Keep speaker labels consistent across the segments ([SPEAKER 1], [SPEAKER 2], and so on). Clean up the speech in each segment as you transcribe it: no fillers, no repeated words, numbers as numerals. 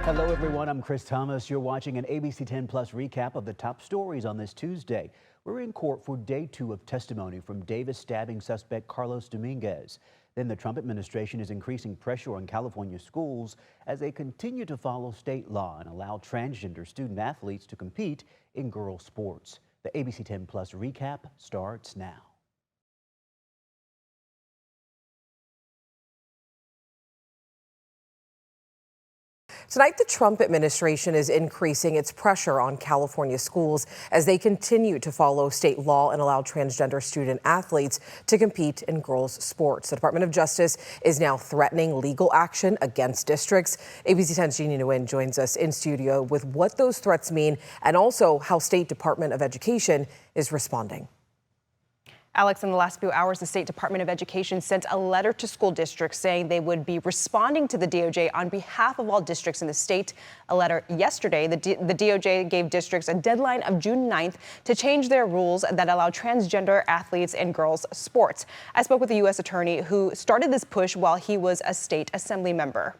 [SPEAKER 1] Hello, everyone. I'm Chris Thomas. You're watching an ABC 10 Plus recap of the top stories on this Tuesday. We're in court for day 2 of testimony from Davis stabbing suspect Carlos Dominguez. Then the Trump administration is increasing pressure on California schools as they continue to follow state law and allow transgender student athletes to compete in girls' sports. The ABC 10 Plus recap starts now.
[SPEAKER 2] Tonight, the Trump administration is increasing its pressure on California schools as they continue to follow state law and allow transgender student athletes to compete in girls' sports. The Department of Justice is now threatening legal action against districts. ABC 10's Jeannie Nguyen joins us in studio with what those threats mean and also how State Department of Education is responding.
[SPEAKER 3] Alex, in the last few hours, the State Department of Education sent a letter to school districts saying they would be responding to the DOJ on behalf of all districts in the state. A letter yesterday, the DOJ gave districts a deadline of June 9th to change their rules that allow transgender athletes in girls' sports. I spoke with the U.S. attorney who started this push while he was a state assembly member.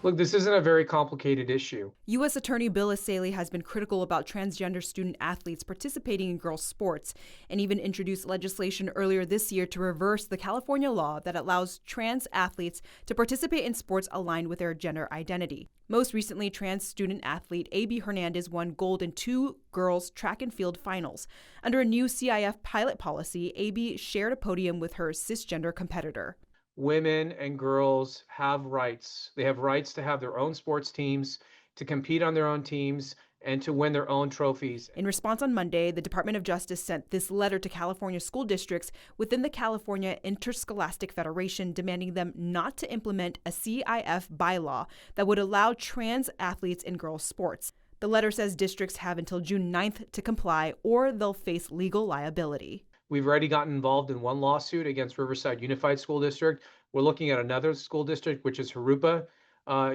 [SPEAKER 4] Look, this isn't a very complicated issue.
[SPEAKER 5] U.S. Attorney Bill Asaley has been critical about transgender student athletes participating in girls' sports and even introduced legislation earlier this year to reverse the California law that allows trans athletes to participate in sports aligned with their gender identity. Most recently, trans student athlete AB Hernandez won gold in 2 girls' track and field finals. Under a new CIF pilot policy, AB shared a podium with her cisgender competitor.
[SPEAKER 4] Women and girls have rights. They have rights to have their own sports teams, to compete on their own teams, and to win their own trophies.
[SPEAKER 5] In response on Monday, the Department of Justice sent this letter to California school districts within the California Interscholastic Federation demanding them not to implement a CIF bylaw that would allow trans athletes in girls' sports. The letter says districts have until June 9th to comply or they'll face legal liability.
[SPEAKER 4] We've already gotten involved in one lawsuit against Riverside Unified School District. We're looking at another school district, which is Harupa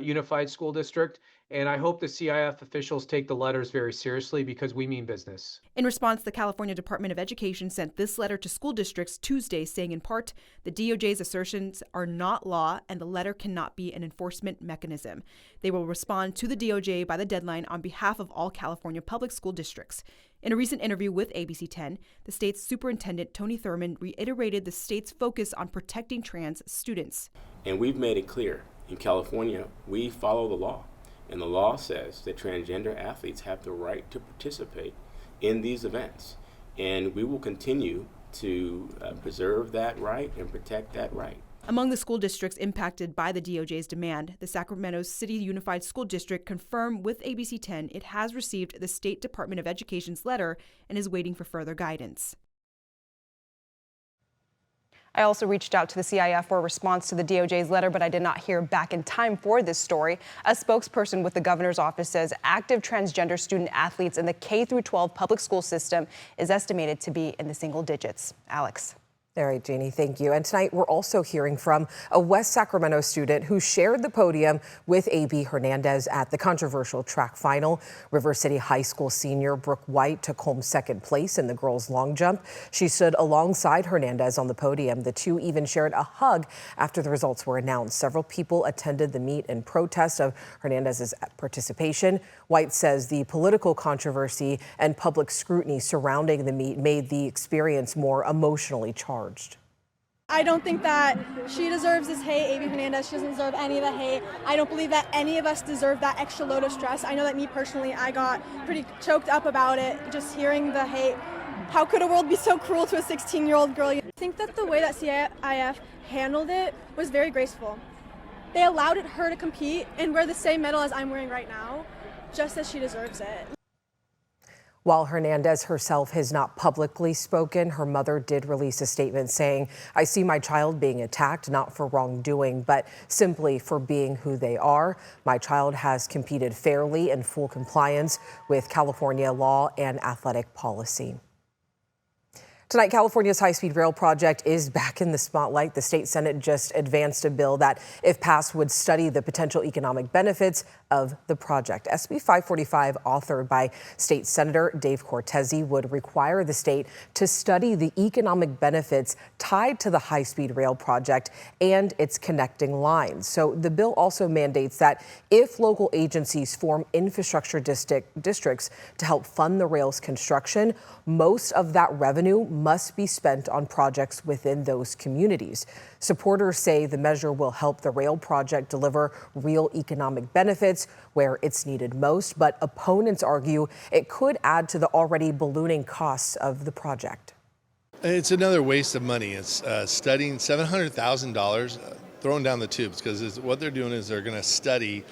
[SPEAKER 4] Unified School District. And I hope the CIF officials take the letters very seriously because we mean business.
[SPEAKER 5] In response, the California Department of Education sent this letter to school districts Tuesday saying in part, the DOJ's assertions are not law and the letter cannot be an enforcement mechanism. They will respond to the DOJ by the deadline on behalf of all California public school districts. In a recent interview with ABC 10, the state's superintendent, Tony Thurmond, reiterated the state's focus on protecting trans students.
[SPEAKER 6] And we've made it clear, in California, we follow the law. And the law says that transgender athletes have the right to participate in these events. And we will continue to preserve that right and protect that right.
[SPEAKER 5] Among the school districts impacted by the DOJ's demand, the Sacramento City Unified School District confirmed with ABC 10 it has received the State Department of Education's letter and is waiting for further guidance.
[SPEAKER 3] I also reached out to the CIF for a response to the DOJ's letter, but I did not hear back in time for this story. A spokesperson with the governor's office says active transgender student athletes in the K-12 public school system is estimated to be in the single digits. Alex.
[SPEAKER 2] All right, Jeannie, thank you. And tonight we're also hearing from a West Sacramento student who shared the podium with AB Hernandez at the controversial track final. River City High School senior Brooke White took home second place in the girls' long jump. She stood alongside Hernandez on the podium. The two even shared a hug after the results were announced. Several people attended the meet in protest of Hernandez's participation. White says the political controversy and public scrutiny surrounding the meet made the experience more emotionally charged.
[SPEAKER 7] I don't think that she deserves this hate, AB Hernandez. She doesn't deserve any of the hate. I don't believe that any of us deserve that extra load of stress. I know that me personally, I got pretty choked up about it, just hearing the hate. How could a world be so cruel to a 16-year-old girl? I think that the way that CIF handled it was very graceful. They allowed her to compete and wear the same medal as I'm wearing right now, just as she deserves it.
[SPEAKER 2] While Hernandez herself has not publicly spoken, her mother did release a statement saying, "I see my child being attacked, not for wrongdoing, but simply for being who they are. My child has competed fairly in full compliance with California law and athletic policy." Tonight, California's high-speed rail project is back in the spotlight. The state Senate just advanced a bill that, if passed, would study the potential economic benefits of the project. SB 545, authored by State Senator Dave Cortese, would require the state to study the economic benefits tied to the high-speed rail project and its connecting lines. So the bill also mandates that if local agencies form infrastructure districts to help fund the rail's construction, most of that revenue must be spent on projects within those communities. Supporters say the measure will help the rail project deliver real economic benefits where it's needed most, but opponents argue it could add to the already ballooning costs of the project.
[SPEAKER 8] It's another waste of money. It's studying $700,000 thrown down the tubes, because what they're doing is they're going to study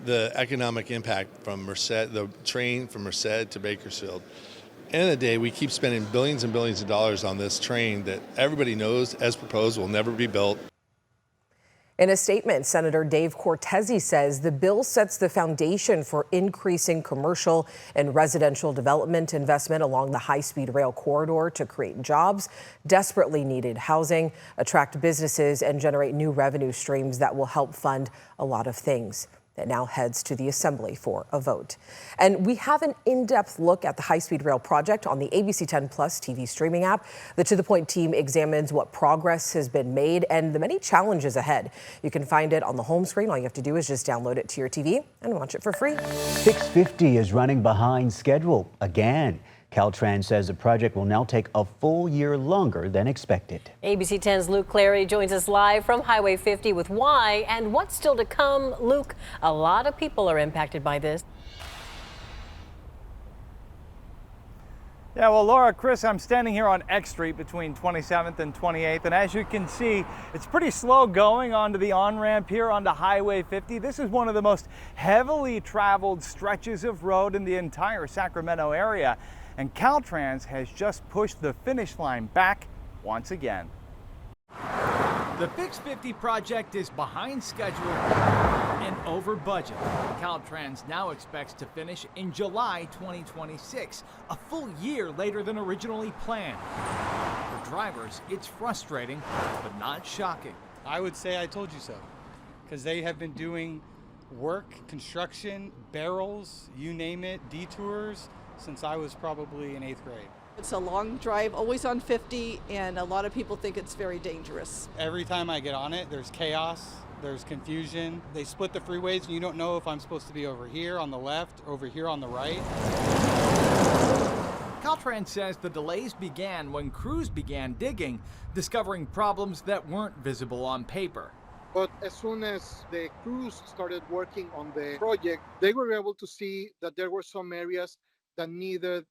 [SPEAKER 8] the economic impact from Merced, the train from Merced to Bakersfield. End of the day, we keep spending billions and billions of dollars on this train that everybody knows, as proposed, will never be built.
[SPEAKER 2] In a statement, Senator Dave Cortese says the bill sets the foundation for increasing commercial and residential development investment along the high-speed rail corridor to create jobs, desperately needed housing, attract businesses, and generate new revenue streams that will help fund a lot of things. That now heads to the Assembly for a vote. And we have an in-depth look at the high-speed rail project on the ABC10 Plus TV streaming app. The To The Point team examines what progress has been made and the many challenges ahead. You can find it on the home screen. All you have to do is just download it to your TV and watch it for free.
[SPEAKER 1] 650 is running behind schedule again. Caltrans says the project will now take a full year longer than expected.
[SPEAKER 9] ABC 10's Luke Clary joins us live from Highway 50 with why and what's still to come. Luke, a lot of people are impacted by this.
[SPEAKER 10] Yeah, well, Laura, Chris, I'm standing here on X Street between 27th and 28th, and as you can see, it's pretty slow going onto the on-ramp here onto Highway 50. This is one of the most heavily traveled stretches of road in the entire Sacramento area, and Caltrans has just pushed the finish line back once again.
[SPEAKER 11] The Fix 50 project is behind schedule and over budget. Caltrans now expects to finish in July 2026, a full year later than originally planned. For drivers, it's frustrating, but not shocking.
[SPEAKER 12] I would say I told you so, because they have been doing work, construction, barrels, you name it, detours, since I was probably in 8th grade.
[SPEAKER 13] It's a long drive, always on 50, and a lot of people think it's very dangerous.
[SPEAKER 12] Every time I get on it, there's chaos, there's confusion. They split the freeways, and you don't know if I'm supposed to be over here on the left, over here on the right.
[SPEAKER 11] Caltrans says the delays began when crews began digging, discovering problems that weren't visible on paper.
[SPEAKER 14] But as soon as the crews started working on the project, they were able to see that there were some areas that needed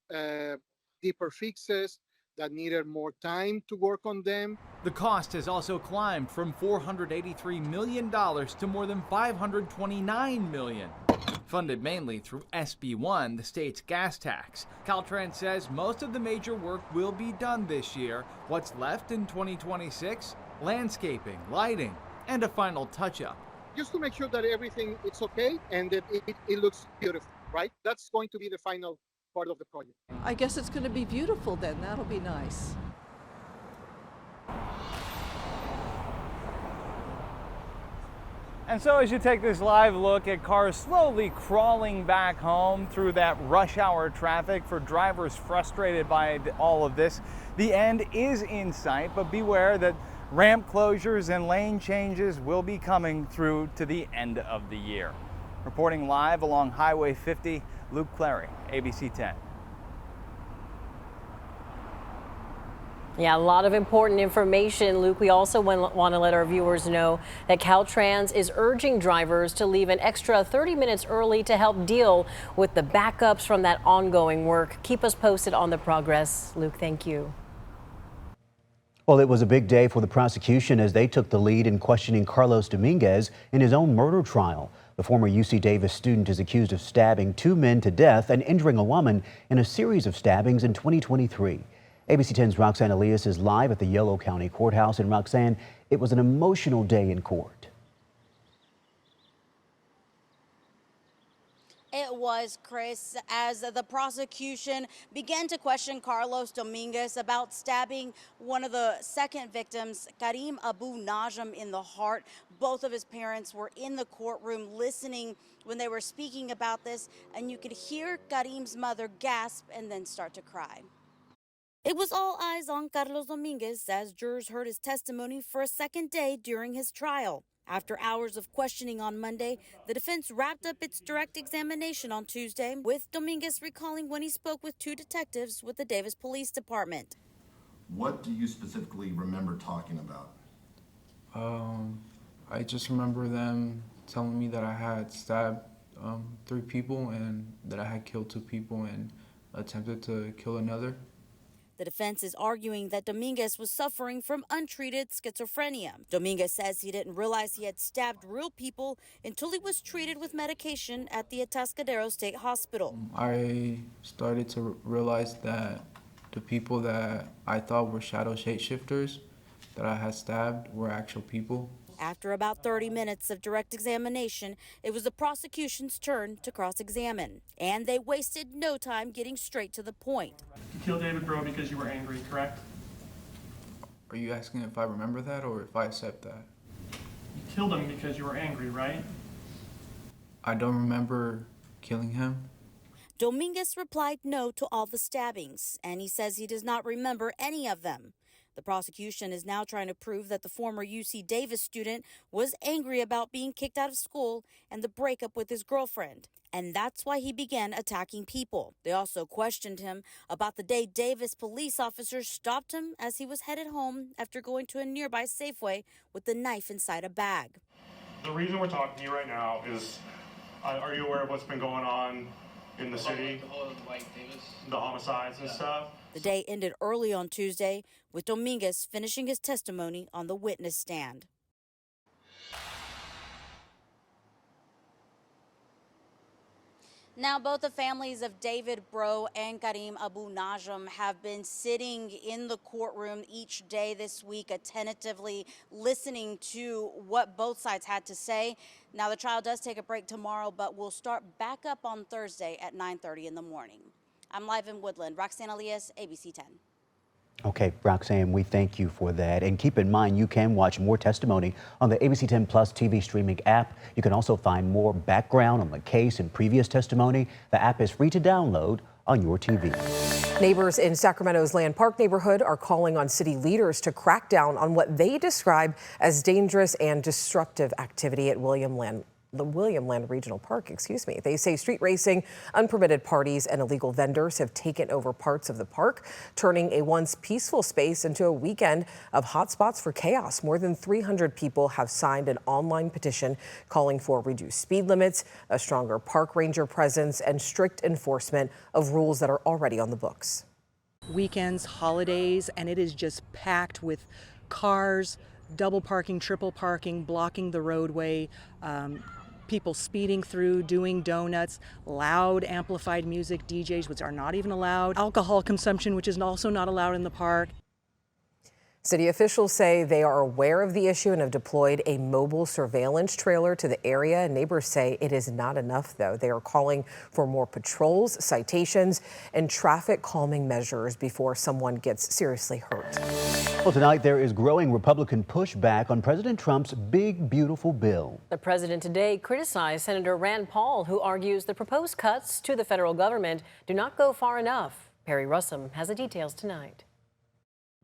[SPEAKER 14] deeper fixes, that needed more time to work on them.
[SPEAKER 11] The cost has also climbed from $483 million to more than $529 million. Funded mainly through SB1, the state's gas tax. Caltrans says most of the major work will be done this year. What's left in 2026? Landscaping, lighting, and a final touch-up.
[SPEAKER 14] Just to make sure that everything is okay and that it looks beautiful, right? That's going to be the final part of the project.
[SPEAKER 13] I guess it's going to be beautiful then. That'll be nice.
[SPEAKER 10] And so as you take this live look at cars slowly crawling back home through that rush hour traffic, for drivers frustrated by all of this, the end is in sight, but beware that ramp closures and lane changes will be coming through to the end of the year. Reporting live along Highway 50, Luke Clary, ABC 10.
[SPEAKER 9] Yeah, a lot of important information, Luke. We also want to let our viewers know that Caltrans is urging drivers to leave an extra 30 minutes early to help deal with the backups from that ongoing work. Keep us posted on the progress. Luke, thank you.
[SPEAKER 1] Well, it was a big day for the prosecution as they took the lead in questioning Carlos Dominguez in his own murder trial. The former UC Davis student is accused of stabbing 2 men to death and injuring a woman in a series of stabbings in 2023. ABC 10's Roxanne Elias is live at the Yolo County Courthouse. And Roxanne, it was an emotional day in court.
[SPEAKER 15] It was, Chris, as the prosecution began to question Carlos Dominguez about stabbing one of the second victims, Karim Abu Najm, in the heart. Both of his parents were in the courtroom listening when they were speaking about this, and you could hear Karim's mother gasp and then start to cry. It was all eyes on Carlos Dominguez as jurors heard his testimony for a second day during his trial. After hours of questioning on Monday, the defense wrapped up its direct examination on Tuesday, with Dominguez recalling when he spoke with two detectives with the Davis Police Department.
[SPEAKER 16] What do you specifically remember talking about?
[SPEAKER 17] I just remember them telling me that I had stabbed 3 people and that I had killed 2 people and attempted to kill another.
[SPEAKER 15] The defense is arguing that Dominguez was suffering from untreated schizophrenia. Dominguez says he didn't realize he had stabbed real people until he was treated with medication at the Atascadero State Hospital.
[SPEAKER 17] I started to realize that the people that I thought were shadow shapeshifters that I had stabbed were actual people.
[SPEAKER 15] After about 30 minutes of direct examination, it was the prosecution's turn to cross-examine. And they wasted no time getting straight to the point.
[SPEAKER 18] You killed David Bro because you were angry, correct?
[SPEAKER 17] Are you asking if I remember that or if I accept that?
[SPEAKER 18] You killed him because you were angry, right?
[SPEAKER 17] I don't remember killing him.
[SPEAKER 15] Dominguez replied no to all the stabbings, and he says he does not remember any of them. The prosecution is now trying to prove that the former UC Davis student was angry about being kicked out of school and the breakup with his girlfriend. And that's why he began attacking people. They also questioned him about the day Davis police officers stopped him as he was headed home after going to a nearby Safeway with the knife inside a bag.
[SPEAKER 18] The reason we're talking to you right now is, are you aware of what's been going on in the city? The homicides and stuff?
[SPEAKER 15] The day ended early on Tuesday, with Dominguez finishing his testimony on the witness stand. Now, both the families of David Bro and Karim Abu Najm have been sitting in the courtroom each day this week, attentively listening to what both sides had to say. Now, the trial does take a break tomorrow, but will start back up on Thursday at 9:30 in the morning. I'm live in Woodland. Roxanne Elias, ABC 10.
[SPEAKER 1] Okay, Roxanne, we thank you for that. And keep in mind, you can watch more testimony on the ABC 10 Plus TV streaming app. You can also find more background on the case and previous testimony. The app is free to download on your TV.
[SPEAKER 2] Neighbors in Sacramento's Land Park neighborhood are calling on city leaders to crack down on what they describe as dangerous and disruptive activity at the William Land Regional Park, They say street racing, unpermitted parties, and illegal vendors have taken over parts of the park, turning a once peaceful space into a weekend of hotspots for chaos. More than 300 people have signed an online petition calling for reduced speed limits, a stronger park ranger presence, and strict enforcement of rules that are already on the books.
[SPEAKER 19] Weekends, holidays, and it is just packed with cars, double parking, triple parking, blocking the roadway, people speeding through, doing donuts, loud amplified music, DJs, which are not even allowed, alcohol consumption, which is also not allowed in the park.
[SPEAKER 2] City officials say they are aware of the issue and have deployed a mobile surveillance trailer to the area. Neighbors say it is not enough, though. They are calling for more patrols, citations, and traffic calming measures before someone gets seriously hurt.
[SPEAKER 1] Well, tonight there is growing Republican pushback on President Trump's big, beautiful bill.
[SPEAKER 9] The president today criticized Senator Rand Paul, who argues the proposed cuts to the federal government do not go far enough. Perry Russum has the details tonight.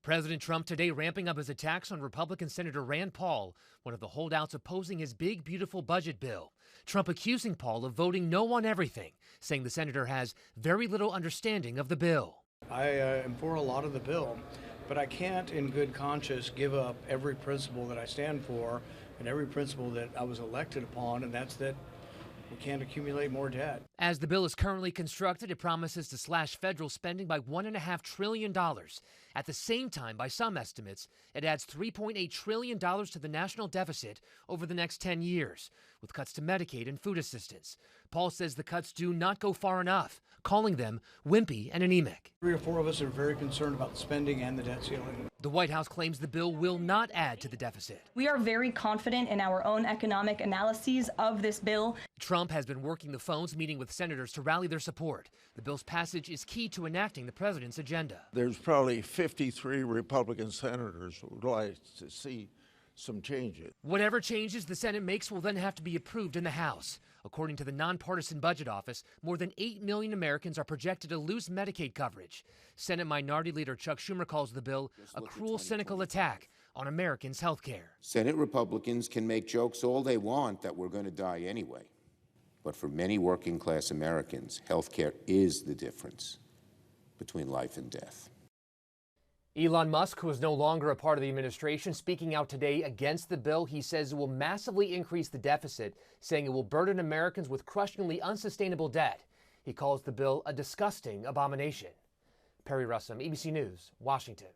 [SPEAKER 20] President Trump today ramping up his attacks on Republican Senator Rand Paul, one of the holdouts opposing his big, beautiful budget bill. Trump accusing Paul of voting no on everything, saying the senator has very little understanding of the bill.
[SPEAKER 21] I am for a lot of the bill, but I can't in good conscience give up every principle that I stand for and every principle that I was elected upon, and that's that we can't accumulate more debt.
[SPEAKER 20] As the bill is currently constructed, it promises to slash federal spending by $1.5 trillion. At the same time, by some estimates, it adds $3.8 trillion to the national deficit over the next 10 years, with cuts to Medicaid and food assistance. Paul says the cuts do not go far enough, calling them wimpy and anemic.
[SPEAKER 21] 3 or 4 of us are very concerned about the spending and the debt ceiling.
[SPEAKER 20] The White House claims the bill will not add to the deficit.
[SPEAKER 4] We are very confident in our own economic analyses of this bill.
[SPEAKER 20] Trump has been working the phones, meeting with senators to rally their support. The bill's passage is key to enacting the president's agenda.
[SPEAKER 22] There's probably 53 Republican senators who would like to see some changes.
[SPEAKER 20] Whatever changes the Senate makes will then have to be approved in the House. According to the nonpartisan budget office, more than 8 million Americans are projected to lose Medicaid coverage. Senate Minority Leader Chuck Schumer calls the bill a cruel, cynical attack on Americans' health care.
[SPEAKER 23] Senate Republicans can make jokes all they want that we're going to die anyway. But for many working class Americans, health care is the difference between life and death.
[SPEAKER 20] Elon Musk, who is no longer a part of the administration, speaking out today against the bill. He says it will massively increase the deficit, saying it will burden Americans with crushingly unsustainable debt. He calls the bill a disgusting abomination. Perry Russum, ABC News, Washington.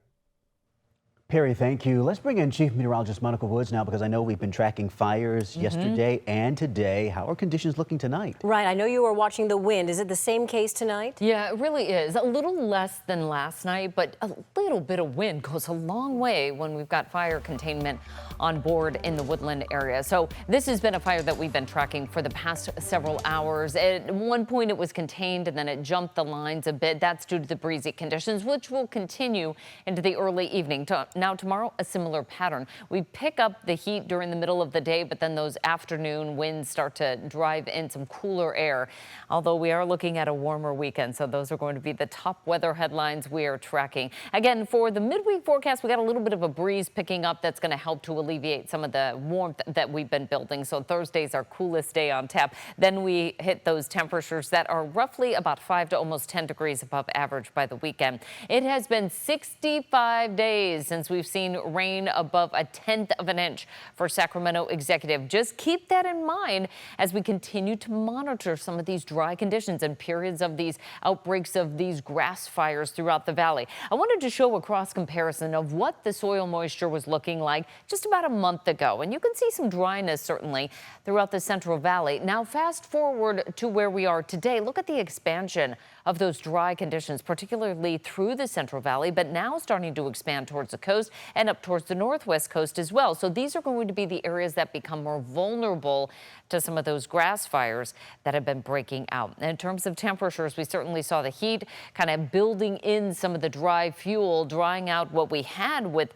[SPEAKER 1] Perry, thank you. Let's bring in Chief Meteorologist Monica Woods now, because I know we've been tracking fires yesterday and today. How are conditions looking tonight?
[SPEAKER 9] Right. I know you were watching the wind. Is it the same case tonight?
[SPEAKER 24] Yeah, it really is. A little less than last night, but a little bit of wind goes a long way when we've got fire containment on board in the Woodland area. So this has been a fire that we've been tracking for the past several hours. At one point it was contained and then it jumped the lines a bit. That's due to the breezy conditions, which will continue into the early evening. Now tomorrow, a similar pattern. We pick up the heat during the middle of the day, but then those afternoon winds start to drive in some cooler air. Although we are looking at a warmer weekend, so those are going to be the top weather headlines we are tracking. Again, for the midweek forecast, we got a little bit of a breeze picking up that's going to help to alleviate some of the warmth that we've been building. So Thursday's our coolest day on tap. Then we hit those temperatures that are roughly about 5 to almost 10 degrees above average by the weekend. It has been 65 days since we've seen rain above 1/10 of an inch for Sacramento executive. Just keep that in mind as we continue to monitor some of these dry conditions and periods of these outbreaks of these grass fires throughout the valley. I wanted to show a cross comparison of what the soil moisture was looking like just about a month ago. And you can see some dryness certainly throughout the Central Valley. Now fast forward to where we are today. Look at the expansion of those dry conditions, particularly through the Central Valley, but now starting to expand towards the coast and up towards the northwest coast as well. So these are going to be the areas that become more vulnerable to some of those grass fires that have been breaking out. And in terms of temperatures, we certainly saw the heat kind of building in some of the dry fuel, drying out what we had with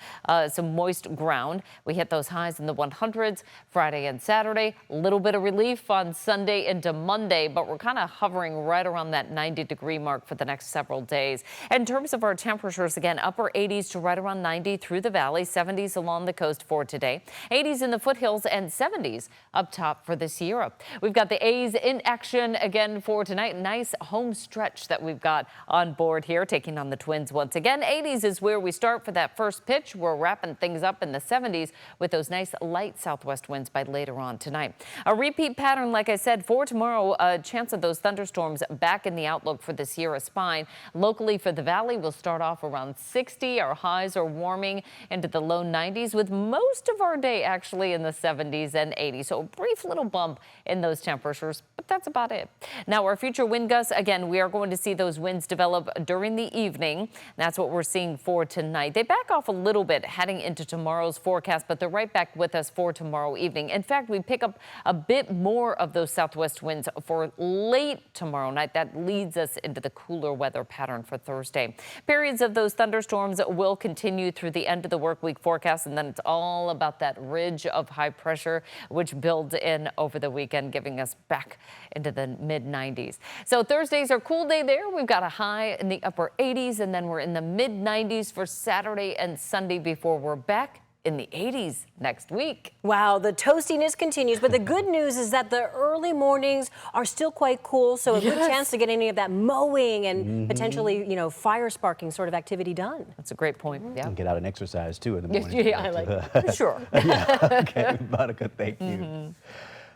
[SPEAKER 24] some moist ground. We hit those highs in the 100s Friday and Saturday. A little bit of relief on Sunday into Monday, but we're kind of hovering right around that 90-degree mark for the next several days. In terms of our temperatures, again, upper 80s to right around 90 through the valley, 70s along the coast for today, 80s in the foothills, and 70s up top for the Sierra. We've got the A's in action again for tonight. Nice home stretch that we've got on board here, taking on the Twins once again. 80s is where we start for that first pitch. We're wrapping things up in the 70s with those nice light southwest winds by later on tonight. A repeat pattern, like I said, for tomorrow. A chance of those thunderstorms back in the outlook for the Sierra Spine. Locally for the valley, we'll start off around 60. Our highs are warming into the low 90s, with most of our day actually in the 70s and 80s. So a brief little bump in those temperatures, but that's about it. Now our future wind gusts, again, we are going to see those winds develop during the evening. That's what we're seeing for tonight. They back off a little bit heading into tomorrow's forecast, but they're right back with us for tomorrow evening. In fact, we pick up a bit more of those southwest winds for late tomorrow night. That leads us into the cooler weather pattern for Thursday. Periods of those thunderstorms will continue through the end of the work week forecast, and then it's all about that ridge of high pressure which builds in over the weekend, giving us back into the mid 90s. So Thursday's our cool day there. We've got a high in the upper 80s, and then we're in the mid 90s for Saturday and Sunday before we're back in the 80s next week.
[SPEAKER 9] Wow, the toastiness continues, but the good news is that the early mornings are still quite cool, so a good chance to get any of that mowing and potentially, you know, fire sparking sort of activity done.
[SPEAKER 24] That's a great point. Yeah.
[SPEAKER 1] And get out and exercise too in the morning.
[SPEAKER 24] Yeah, I like that. Sure.
[SPEAKER 1] Yeah, okay, Monica, thank you.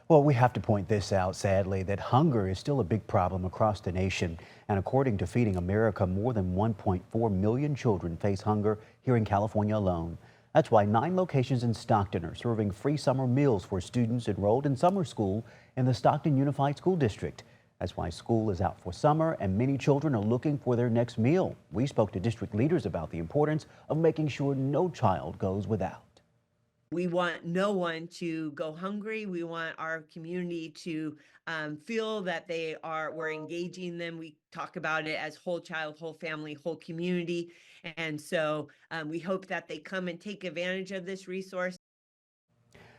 [SPEAKER 1] Well, we have to point this out, sadly, that hunger is still a big problem across the nation. And according to Feeding America, more than 1.4 million children face hunger here in California alone. That's why 9 locations in Stockton are serving free summer meals for students enrolled in summer school in the Stockton Unified School District. That's why school is out for summer and many children are looking for their next meal. We spoke to district leaders about the importance of making sure no child goes without.
[SPEAKER 3] We want no one to go hungry. We want our community to feel that we're engaging them. We talk about it as whole child, whole family, whole community. And so we hope that they come and take advantage of this resource.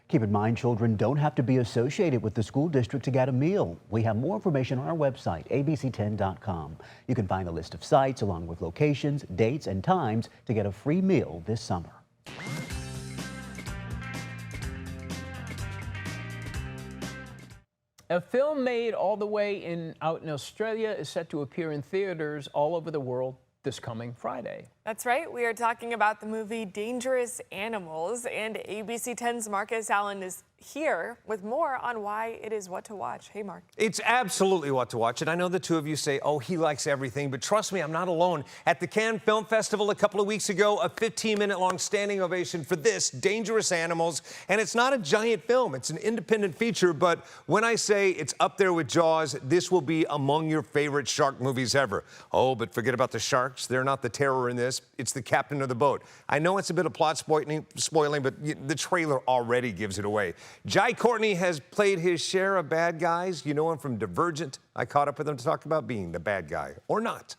[SPEAKER 1] Keep in mind, children don't have to be associated with the school district to get a meal. We have more information on our website, abc10.com. You can find a list of sites along with locations, dates, and times to get a free meal this summer.
[SPEAKER 5] A film made all the way out in Australia is set to appear in theaters all over the world this coming Friday.
[SPEAKER 6] That's right. We are talking about the movie Dangerous Animals, and ABC 10's Marcus Allen is here with more on why it is what to watch. Hey, Mark.
[SPEAKER 7] It's absolutely what to watch, and I know the two of you say, oh, he likes everything, but trust me, I'm not alone. At the Cannes Film Festival a couple of weeks ago, a 15-minute-long standing ovation for this, Dangerous Animals, and it's not a giant film. It's an independent feature, but when I say it's up there with Jaws, this will be among your favorite shark movies ever. Oh, but forget about the sharks. They're not the terror in this. It's the captain of the boat. I know it's a bit of plot spoiling, but the trailer already gives it away. Jai Courtney has played his share of bad guys. You know him from Divergent. I caught up with him to talk about being the bad guy, or not.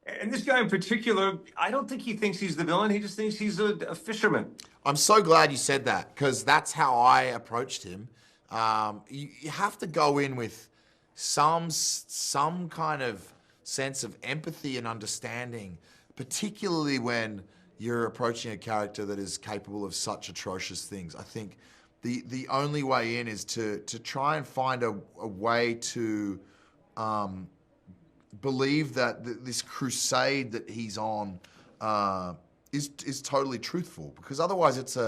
[SPEAKER 25] And this guy in particular, I don't think he thinks he's the villain. He just thinks he's a fisherman.
[SPEAKER 26] I'm so glad you said that, because that's how I approached him. You have to go in with some kind of sense of empathy and understanding, particularly when you're approaching a character that is capable of such atrocious things. I think the only way in is to try and find a way to believe that this crusade that he's on is totally truthful, because otherwise it's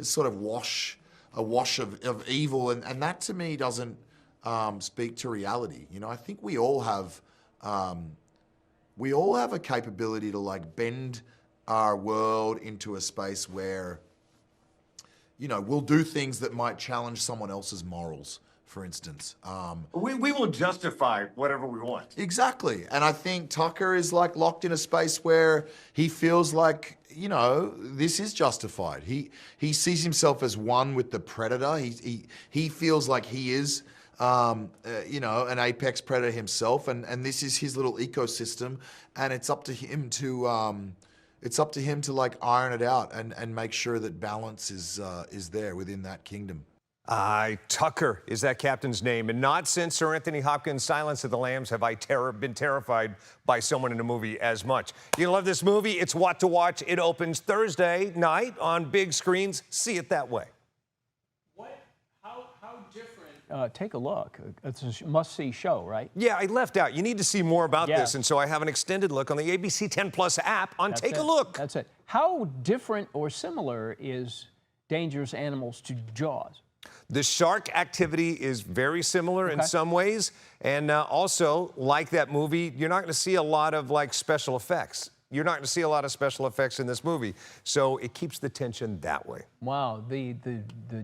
[SPEAKER 26] sort of a wash of evil, and that to me doesn't speak to reality. You know, I think we all have a capability to like bend our world into a space where, you know, we'll do things that might challenge someone else's morals, for instance.
[SPEAKER 25] We will justify whatever we want.
[SPEAKER 26] Exactly. And I think Tucker is like locked in a space where he feels like, you know, this is justified. He sees himself as one with the predator. He feels like he is, you know, an apex predator himself, and this is his little ecosystem, and it's up to him to like iron it out and make sure that balance is there within that kingdom.
[SPEAKER 7] Tucker is that captain's name, and not since Sir Anthony Hopkins' Silence of the Lambs have I been terrified by someone in a movie as much. You love this movie? It's what to watch. It opens Thursday night on big screens. See it that way.
[SPEAKER 5] How different? Take a look. It's a must-see show, right?
[SPEAKER 7] Yeah, I left out. You need to see more about this, and so I have an extended look on the ABC 10 Plus app on Take a Look.
[SPEAKER 5] That's it. How different or similar is Dangerous Animals to Jaws?
[SPEAKER 7] The shark activity is very similar in some ways, and also, like that movie, you're not going to see a lot of like special effects. You're not going to see a lot of special effects in this movie, so it keeps the tension that way.
[SPEAKER 5] Wow, the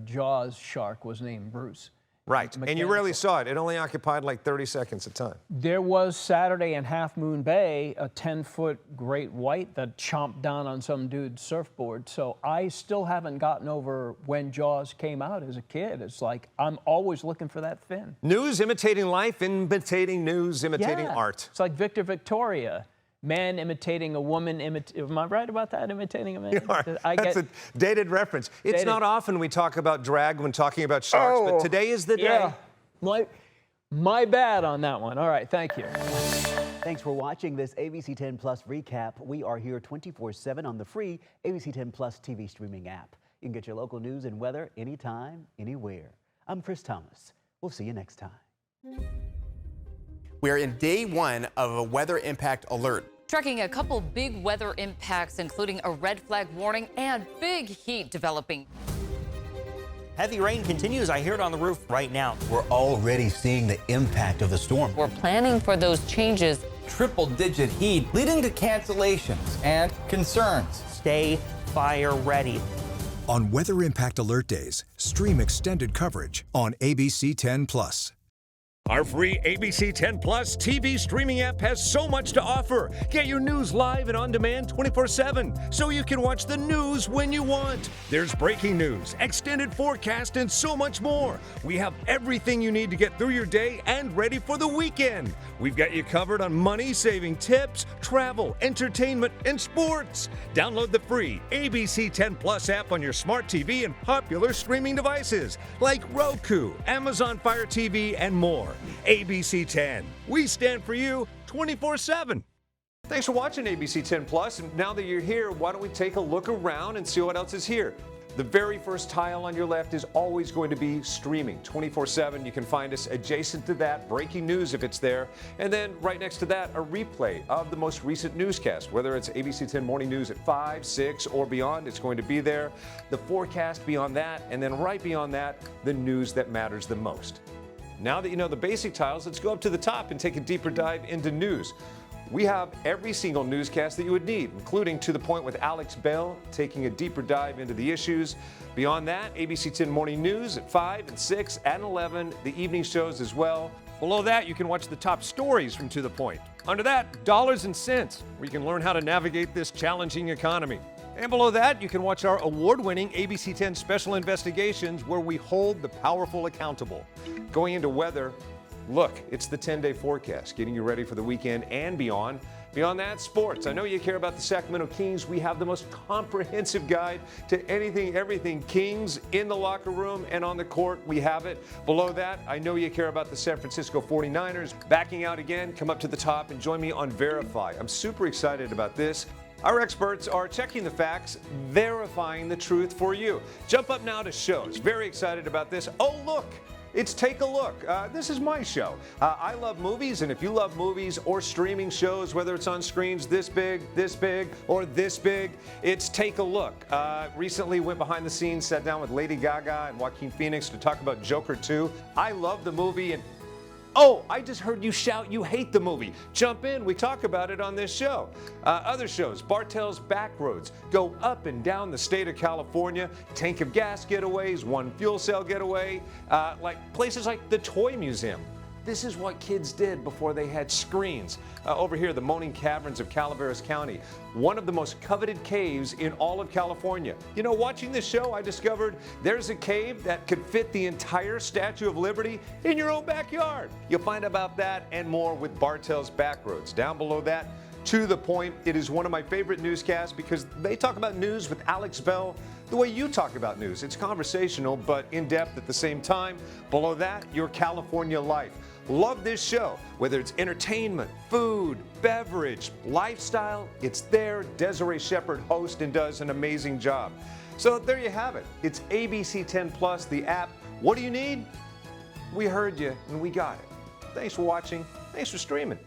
[SPEAKER 5] Jaws shark was named Bruce.
[SPEAKER 7] Right, and you rarely saw it. It only occupied like 30 seconds a time.
[SPEAKER 5] There was Saturday in Half Moon Bay, a 10-foot great white that chomped down on some dude's surfboard. So I still haven't gotten over when Jaws came out as a kid. It's like I'm always looking for that fin.
[SPEAKER 7] News imitating life, imitating news, imitating art.
[SPEAKER 5] It's like Victor Victoria. Man imitating a woman, am I right about that, imitating a man?
[SPEAKER 7] That's a dated reference. It's not often we talk about drag when talking about sharks, but today is the day.
[SPEAKER 5] My bad on that one. All right, thank you.
[SPEAKER 1] Thanks for watching this ABC 10 Plus recap. We are here 24/7 on the free ABC 10 Plus TV streaming app. You can get your local news and weather anytime, anywhere. I'm Chris Thomas. We'll see you next time.
[SPEAKER 27] We're in day 1 of a weather impact alert.
[SPEAKER 24] Tracking a couple big weather impacts, including a red flag warning and big heat developing.
[SPEAKER 28] Heavy rain continues. I hear it on the roof right now. We're already seeing the impact of the storm.
[SPEAKER 24] We're planning for those changes.
[SPEAKER 29] Triple-digit heat leading to cancellations and concerns.
[SPEAKER 28] Stay fire ready.
[SPEAKER 8] On Weather Impact Alert Days, stream extended coverage on ABC10 Plus.
[SPEAKER 10] Our free ABC10 Plus TV streaming app has so much to offer. Get your news live and on demand 24/7 so you can watch the news when you want. There's breaking news, extended forecast, and so much more. We have everything you need to get through your day and ready for the weekend. We've got you covered on money-saving tips, travel, entertainment, and sports. Download the free ABC10 Plus app on your smart TV and popular streaming devices like Roku, Amazon Fire TV, and more. ABC10. We stand for you 24/7.
[SPEAKER 7] Thanks for watching ABC10 Plus. And now that you're here, why don't we take a look around and see what else is here? The very first tile on your left is always going to be streaming 24/7. You can find us adjacent to that, breaking news if it's there. And then right next to that, a replay of the most recent newscast. Whether it's ABC10 Morning News at 5, 6, or beyond, it's going to be there. The forecast beyond that, and then right beyond that, the news that matters the most. Now that you know the basic tiles, let's go up to the top and take a deeper dive into news. We have every single newscast that you would need, including To the Point with Alex Bell, taking a deeper dive into the issues. Beyond that, ABC10 Morning News at 5 and 6 and 11, the evening shows as well. Below that, you can watch the top stories from To the Point. Under that, Dollars and Cents, where you can learn how to navigate this challenging economy. And below that, you can watch our award-winning ABC10 Special Investigations, where we hold the powerful accountable. Going into weather, look, it's the 10-day forecast, getting you ready for the weekend and beyond. Beyond that, sports. I know you care about the Sacramento Kings. We have the most comprehensive guide to anything, everything Kings in the locker room and on the court. We have it. Below that, I know you care about the San Francisco 49ers. Backing out again, come up to the top and join me on Verify. I'm super excited about this. Our experts are checking the facts, verifying the truth for you. Jump up now to shows. Very excited about this. Oh, look. It's Take a Look. This is my show. I love movies, and if you love movies or streaming shows, whether it's on screens this big, or this big, it's Take a Look. Recently went behind the scenes, sat down with Lady Gaga and Joaquin Phoenix to talk about Joker 2. I love the movie, and oh, I just heard you shout you hate the movie. Jump in, we talk about it on this show. Other shows, Bartell's Backroads, go up and down the state of California, tank of gas getaways, one fuel cell getaway, like places like the Toy Museum. This is what kids did before they had screens. Over here, the Moaning Caverns of Calaveras County, one of the most coveted caves in all of California. You know, watching this show, I discovered there's a cave that could fit the entire Statue of Liberty in your own backyard. You'll find about that and more with Bartell's Backroads. Down below that, To the Point. It is one of my favorite newscasts because they talk about news with Alex Bell the way you talk about news. It's conversational, but in-depth at the same time. Below that, Your California Life. Love this show. Whether it's entertainment, food, beverage, lifestyle, it's there. Desiree Shepherd hosts and does an amazing job. So there you have it. It's ABC10 Plus, the app. What do you need? We heard you and we got it. Thanks for watching. Thanks for streaming.